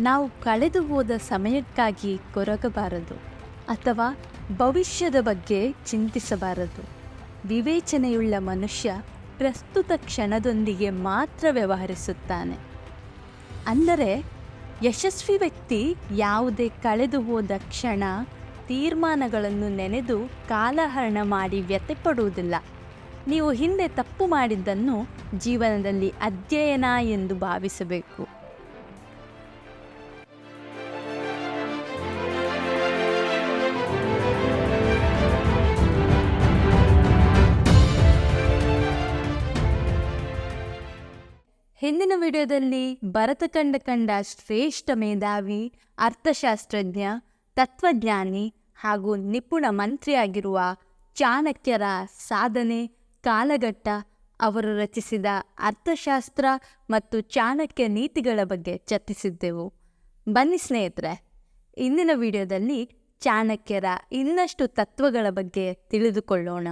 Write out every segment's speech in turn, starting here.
ನಾವು ಕಳೆದು ಹೋದ ಸಮಯಕ್ಕಾಗಿ ಕೊರಗಬಾರದು ಅಥವಾ ಭವಿಷ್ಯದ ಬಗ್ಗೆ ಚಿಂತಿಸಬಾರದು. ವಿವೇಚನೆಯುಳ್ಳ ಮನುಷ್ಯ ಪ್ರಸ್ತುತ ಕ್ಷಣದೊಂದಿಗೆ ಮಾತ್ರ ವ್ಯವಹರಿಸುತ್ತಾನೆ. ಅಂದರೆ ಯಶಸ್ವಿ ವ್ಯಕ್ತಿ ಯಾವುದೇ ಕಳೆದು ಹೋದ ಕ್ಷಣ, ತೀರ್ಮಾನಗಳನ್ನು ನೆನೆದು ಕಾಲಹರಣ ಮಾಡಿ ವ್ಯಥೆಪಡುವುದಿಲ್ಲ. ನೀವು ಹಿಂದೆ ತಪ್ಪು ಮಾಡಿದ್ದನ್ನು ಜೀವನದಲ್ಲಿ ಅಧ್ಯಯನ ಎಂದು ಭಾವಿಸಬೇಕು. ಹಿಂದಿನ ವಿಡಿಯೋದಲ್ಲಿ ಭರತಖಂಡ ಕಂಡ ಶ್ರೇಷ್ಠ ಮೇಧಾವಿ, ಅರ್ಥಶಾಸ್ತ್ರಜ್ಞ, ತತ್ವಜ್ಞಾನಿ ಹಾಗೂ ನಿಪುಣ ಮಂತ್ರಿಯಾಗಿರುವ ಚಾಣಕ್ಯರ ಸಾಧನೆ, ಕಾಲಘಟ್ಟ, ಅವರು ರಚಿಸಿದ ಅರ್ಥಶಾಸ್ತ್ರ ಮತ್ತು ಚಾಣಕ್ಯ ನೀತಿಗಳ ಬಗ್ಗೆ ಚರ್ಚಿಸಿದ್ದೆವು. ಬನ್ನಿ ಸ್ನೇಹಿತರೆ, ಇಂದಿನ ವಿಡಿಯೋದಲ್ಲಿ ಚಾಣಕ್ಯರ ಇನ್ನಷ್ಟು ತತ್ವಗಳ ಬಗ್ಗೆ ತಿಳಿದುಕೊಳ್ಳೋಣ.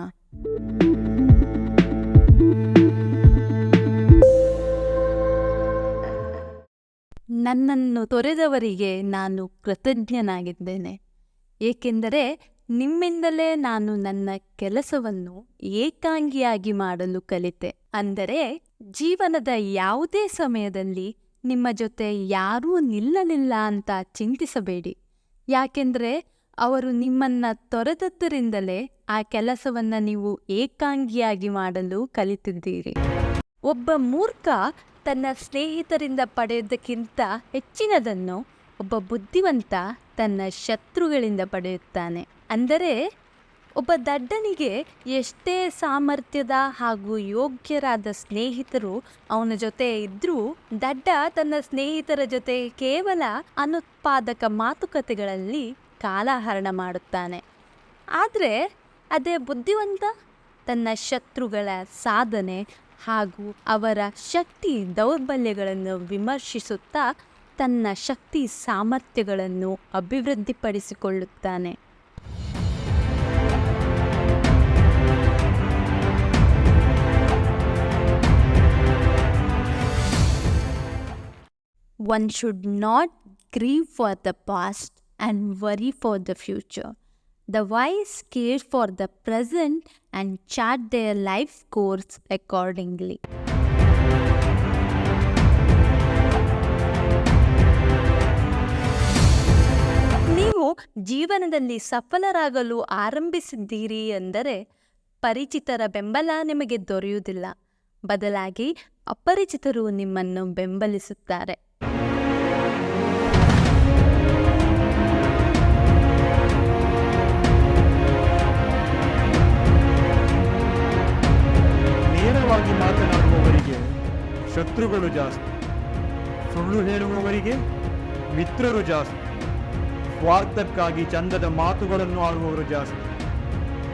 ನನ್ನನ್ನು ತೊರೆದವರಿಗೆ ನಾನು ಕೃತಜ್ಞನಾಗಿದ್ದೇನೆ, ಏಕೆಂದರೆ ನಿಮ್ಮಿಂದಲೇ ನಾನು ನನ್ನ ಕೆಲಸವನ್ನು ಏಕಾಂಗಿಯಾಗಿ ಮಾಡಲು ಕಲಿತೆ. ಅಂದರೆ ಜೀವನದ ಯಾವುದೇ ಸಮಯದಲ್ಲಿ ನಿಮ್ಮ ಜೊತೆ ಯಾರೂ ನಿಲ್ಲಲಿಲ್ಲ ಅಂತ ಚಿಂತಿಸಬೇಡಿ. ಯಾಕೆಂದರೆ ಅವರು ನಿಮ್ಮನ್ನು ತೊರೆದದ್ದರಿಂದಲೇ ಆ ಕೆಲಸವನ್ನು ನೀವು ಏಕಾಂಗಿಯಾಗಿ ಮಾಡಲು ಕಲಿತಿದ್ದೀರಿ. ಒಬ್ಬ ಮೂರ್ಖ ತನ್ನ ಸ್ನೇಹಿತರಿಂದ ಪಡೆಯುವುದಕ್ಕಿಂತ ಹೆಚ್ಚಿನದನ್ನು ಒಬ್ಬ ಬುದ್ಧಿವಂತ ತನ್ನ ಶತ್ರುಗಳಿಂದ ಪಡೆಯುತ್ತಾನೆ. ಅಂದರೆ ಒಬ್ಬ ದಡ್ಡನಿಗೆ ಎಷ್ಟೇ ಸಾಮರ್ಥ್ಯದ ಹಾಗೂ ಯೋಗ್ಯರಾದ ಸ್ನೇಹಿತರು ಅವನ ಜೊತೆ ಇದ್ದರೂ ದಡ್ಡ ತನ್ನ ಸ್ನೇಹಿತರ ಜೊತೆ ಕೇವಲ ಅನುತ್ಪಾದಕ ಮಾತುಕತೆಗಳಲ್ಲಿ ಕಾಲಹರಣ ಮಾಡುತ್ತಾನೆ. ಆದರೆ ಅದೇ ಬುದ್ಧಿವಂತ ತನ್ನ ಶತ್ರುಗಳ ಸಾಧನೆ ಹಾಗೂ ಅವರ ಶಕ್ತಿ ದೌರ್ಬಲ್ಯಗಳನ್ನು ವಿಮರ್ಶಿಸುತ್ತಾ ತನ್ನ ಶಕ್ತಿ ಸಾಮರ್ಥ್ಯಗಳನ್ನು ಅಭಿವೃದ್ಧಿಪಡಿಸಿಕೊಳ್ಳುತ್ತಾನೆ. One should not grieve for the past and worry for the future. The wise care for the present and chart their life course accordingly. ನೀವು ಜೀವನದಲ್ಲಿ ಸಫಲರಾಗಲು ಆರಂಭಿಸಿದ್ದೀರಿ ಎಂದರೆ ಪರಿಚಿತರ ಬೆಂಬಲ ನಿಮಗೆ ದೊರೆಯುವುದಿಲ್ಲ, ಬದಲಾಗಿ ಅಪರಿಚಿತರು ನಿಮ್ಮನ್ನು ಬೆಂಬಲಿಸುತ್ತಾರೆ. ನೇರವಾಗಿ ಮಾತನಾಡುವವರಿಗೆ ಶತ್ರುಗಳು ಜಾಸ್ತಿ, ಸುಳ್ಳು ಹೇಳುವವರಿಗೆ ಮಿತ್ರರು ಜಾಸ್ತಿ, ಸ್ವಾರ್ಥಕ್ಕಾಗಿ ಚಂದದ ಮಾತುಗಳನ್ನು ಆಡುವವರು ಜಾಸ್ತಿ,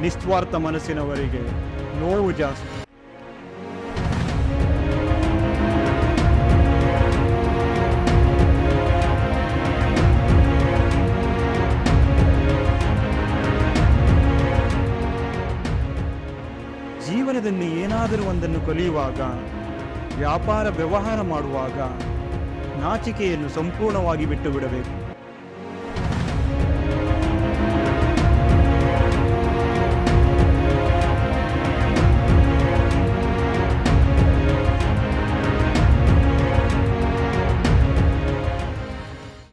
ನಿಸ್ವಾರ್ಥ ಮನಸ್ಸಿನವರಿಗೆ ನೋವು ಜಾಸ್ತಿ. ಜೀವನದಲ್ಲಿ ಏನಾದರೂ ಒಂದನ್ನು ಕಲಿಯುವಾಗ, ವ್ಯಾಪಾರ ವ್ಯವಹಾರ ಮಾಡುವಾಗ ನಾಚಿಕೆಯನ್ನು ಸಂಪೂರ್ಣವಾಗಿ ಬಿಟ್ಟು ಬಿಡಬೇಕು.